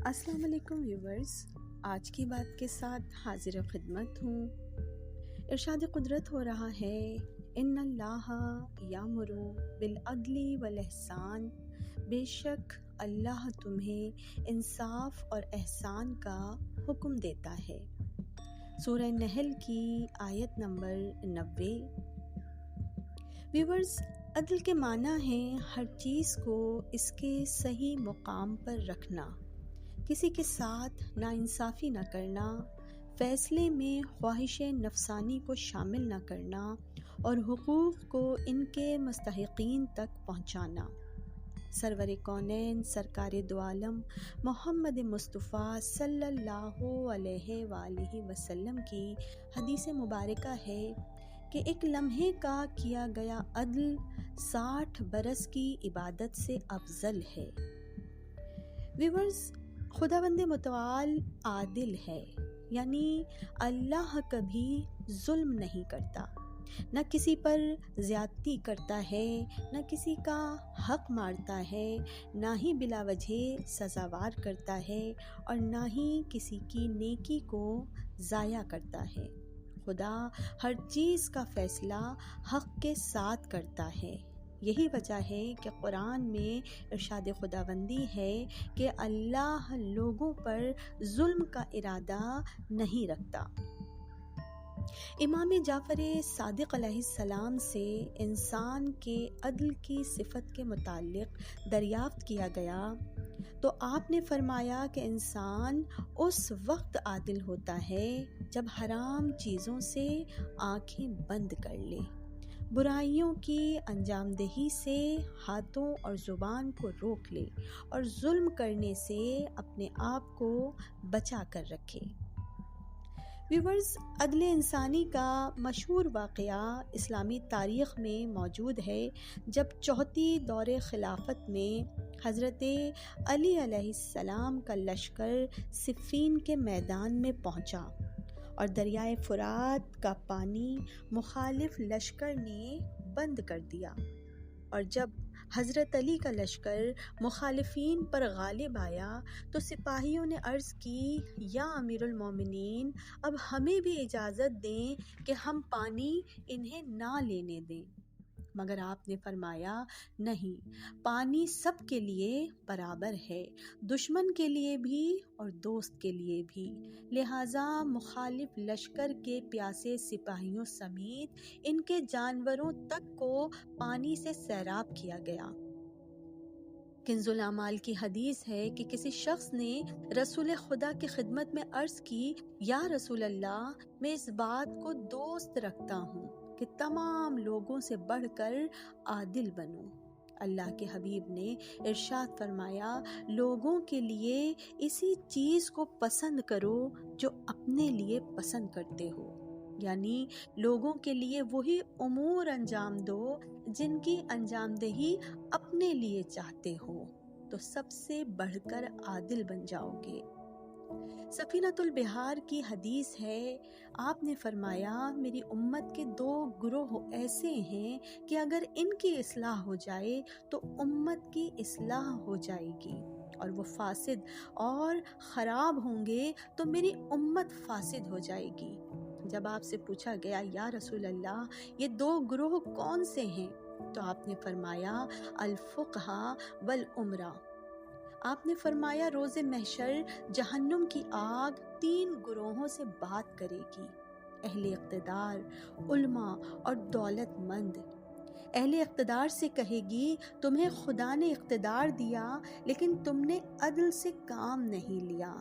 السلام علیکم ویورز، آج کی بات کے ساتھ حاضر خدمت ہوں۔ ارشاد قدرت ہو رہا ہے، ان اللہ یامر بالعدل والاحسان، بے شک اللہ تمہیں انصاف اور احسان کا حکم دیتا ہے۔ سورہ نحل کی آیت نمبر 90۔ ویورز، عدل کے معنی ہیں ہر چیز کو اس کے صحیح مقام پر رکھنا، کسی کے ساتھ ناانصافی نہ کرنا، فیصلے میں خواہش نفسانی کو شامل نہ کرنا اور حقوق کو ان کے مستحقین تک پہنچانا۔ سرور کونین سرکار دو عالم محمد مصطفیٰ صلی اللہ علیہ وآلہ وسلم کی حدیث مبارکہ ہے کہ ایک لمحے کا کیا گیا عدل 60 برس کی عبادت سے افضل ہے۔ ویورز، خداوند متعال عادل ہے، یعنی اللہ کبھی ظلم نہیں کرتا، نہ کسی پر زیادتی کرتا ہے، نہ کسی کا حق مارتا ہے، نہ ہی بلا وجہ سزاوار کرتا ہے اور نہ ہی کسی کی نیکی کو ضائع کرتا ہے۔ خدا ہر چیز کا فیصلہ حق کے ساتھ کرتا ہے۔ یہی وجہ ہے کہ قرآن میں ارشاد خداوندی ہے کہ اللہ لوگوں پر ظلم کا ارادہ نہیں رکھتا۔ امام جعفر صادق علیہ السلام سے انسان کے عدل کی صفت کے متعلق دریافت کیا گیا تو آپ نے فرمایا کہ انسان اس وقت عادل ہوتا ہے جب حرام چیزوں سے آنکھیں بند کر لے، برائیوں کی انجام دہی سے ہاتھوں اور زبان کو روک لے اور ظلم کرنے سے اپنے آپ کو بچا کر رکھے۔ ویورز، عدل انسانی کا مشہور واقعہ اسلامی تاریخ میں موجود ہے جب چوتھی دور خلافت میں حضرت علی علیہ السلام کا لشکر صفین کے میدان میں پہنچا اور دریائے فرات کا پانی مخالف لشکر نے بند کر دیا، اور جب حضرت علی کا لشکر مخالفین پر غالب آیا تو سپاہیوں نے عرض کی، یا امیر المومنین، اب ہمیں بھی اجازت دیں کہ ہم پانی انہیں نہ لینے دیں، مگر آپ نے فرمایا نہیں، پانی سب کے لیے برابر ہے، دشمن کے لیے بھی اور دوست کے لیے بھی، لہٰذا مخالف لشکر کے پیاسے سپاہیوں سمیت ان کے جانوروں تک کو پانی سے سیراب کیا گیا۔ کنز الاعمال کی حدیث ہے کہ کسی شخص نے رسول خدا کی خدمت میں عرض کی، یا رسول اللہ، میں اس بات کو دوست رکھتا ہوں کہ تمام لوگوں سے بڑھ کر عادل بنوں۔ اللہ کے حبیب نے ارشاد فرمایا، لوگوں کے لیے اسی چیز کو پسند کرو جو اپنے لیے پسند کرتے ہو، یعنی لوگوں کے لیے وہی امور انجام دو جن کی انجام دہی اپنے لیے چاہتے ہو، تو سب سے بڑھ کر عادل بن جاؤ گے۔ سفینۃ البحار کی حدیث ہے، آپ نے فرمایا، میری امت کے 2 گروہ ایسے ہیں کہ اگر ان کی اصلاح ہو جائے تو امت کی اصلاح ہو جائے گی، اور وہ فاسد اور خراب ہوں گے تو میری امت فاسد ہو جائے گی۔ جب آپ سے پوچھا گیا، یا رسول اللہ، یہ 2 گروہ کون سے ہیں؟ تو آپ نے فرمایا، الفقہاء والامراء۔ آپ نے فرمایا، روز محشر جہنم کی آگ 3 گروہوں سے بات کرے گی، اہل اقتدار، علماء اور دولت مند۔ اہل اقتدار سے کہے گی، تمہیں خدا نے اقتدار دیا لیکن تم نے عدل سے کام نہیں لیا۔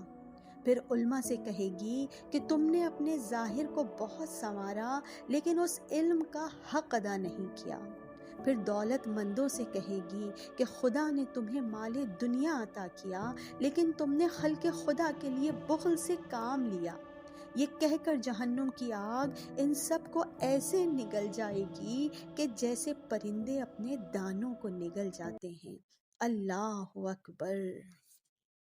پھر علماء سے کہے گی کہ تم نے اپنے ظاہر کو بہت سنوارا لیکن اس علم کا حق ادا نہیں کیا۔ پھر دولت مندوں سے کہے گی کہ خدا نے تمہیں مال دنیا عطا کیا لیکن تم نے خلق خدا کے لیے بخل سے کام لیا۔ یہ کہہ کر جہنم کی آگ ان سب کو ایسے نگل جائے گی کہ جیسے پرندے اپنے دانوں کو نگل جاتے ہیں۔ اللہ اکبر۔